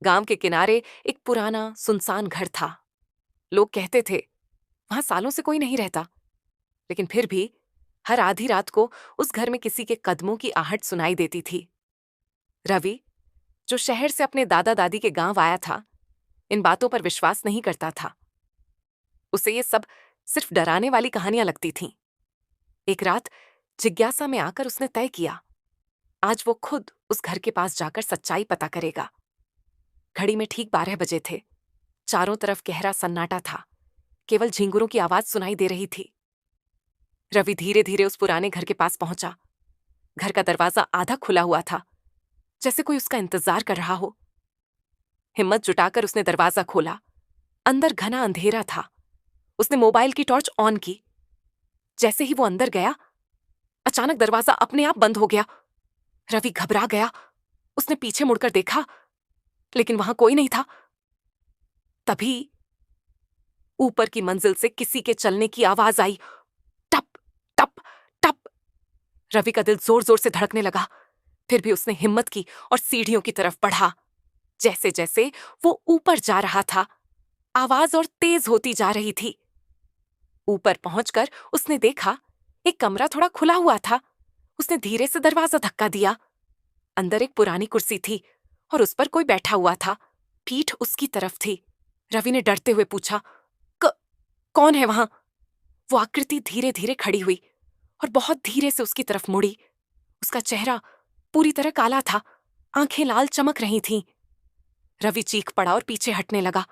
गांव के किनारे एक पुराना सुनसान घर था। लोग कहते थे वहां सालों से कोई नहीं रहता, लेकिन फिर भी हर आधी रात को उस घर में किसी के कदमों की आहट सुनाई देती थी। रवि, जो शहर से अपने दादा दादी के गांव आया था, इन बातों पर विश्वास नहीं करता था। उसे ये सब सिर्फ डराने वाली कहानियां लगती थीं। एक रात जिज्ञासा में आकर उसने तय किया, आज वो खुद उस घर के पास जाकर सच्चाई पता करेगा। घड़ी में ठीक 12 बजे थे। चारों तरफ गहरा सन्नाटा था। केवल झिंगुरों की आवाज सुनाई दे रही थी। रवि धीरे धीरे उस पुराने घर के पास पहुंचा। घर का दरवाजा आधा खुला हुआ था, जैसे कोई उसका इंतजार कर रहा हो। हिम्मत जुटाकर उसने दरवाजा खोला। अंदर घना अंधेरा था। उसने मोबाइल की टॉर्च ऑन की। जैसे ही वो अंदर गया, अचानक दरवाजा अपने आप बंद हो गया। रवि घबरा गया। उसने पीछे मुड़कर देखा, लेकिन वहां कोई नहीं था। तभी ऊपर की मंजिल से किसी के चलने की आवाज आई। टप टप टप। रवि का दिल जोर जोर से धड़कने लगा। फिर भी उसने हिम्मत की और सीढ़ियों की तरफ बढ़ा। जैसे जैसे वो ऊपर जा रहा था, आवाज और तेज होती जा रही थी। ऊपर पहुंचकर उसने देखा, एक कमरा थोड़ा खुला हुआ था। उसने धीरे से दरवाजा धक्का दिया। अंदर एक पुरानी कुर्सी थी और उस पर कोई बैठा हुआ था। पीठ उसकी तरफ थी। रवि ने डरते हुए पूछा, "क- कौन है वहां?" वो आकृति धीरे धीरे खड़ी हुई और बहुत धीरे से उसकी तरफ मुड़ी। उसका चेहरा पूरी तरह काला था। आंखें लाल चमक रही थीं। रवि चीख पड़ा और पीछे हटने लगा।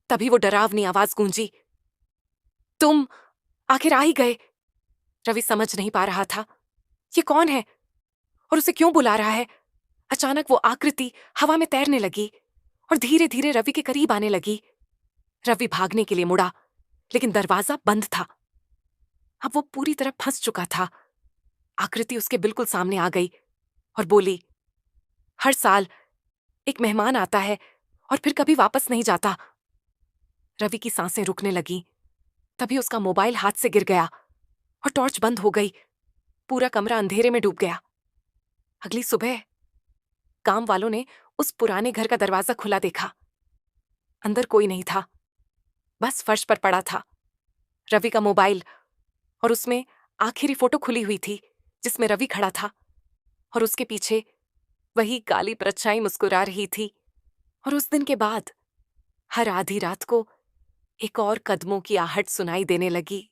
तभी वो डरावनी आवाज गूंजी, "तुम आखिर आ ही गए।" रवि समझ नहीं पा रहा था, ये कौन है और उसे क्यों बुला रहा है। अचानक वो आकृति हवा में तैरने लगी और धीरे धीरे रवि के करीब आने लगी। रवि भागने के लिए मुड़ा, लेकिन दरवाजा बंद था। अब वो पूरी तरह फंस चुका था। आकृति उसके बिल्कुल सामने आ गई और बोली, "हर साल एक मेहमान आता है और फिर कभी वापस नहीं जाता।" रवि की सांसें रुकने लगीं। तभी उसका मोबाइल हाथ से गिर गया और टॉर्च बंद हो गई। पूरा कमरा अंधेरे में डूब गया। अगली सुबह गांव वालों ने उस पुराने घर का दरवाजा खुला देखा। अंदर कोई नहीं था। बस फर्श पर पड़ा था रवि का मोबाइल, और उसमें आखिरी फोटो खुली हुई थी जिसमें रवि खड़ा था और उसके पीछे वही काली परछाई मुस्कुरा रही थी। और उस दिन के बाद हर आधी रात को एक और कदमों की आहट सुनाई देने लगी।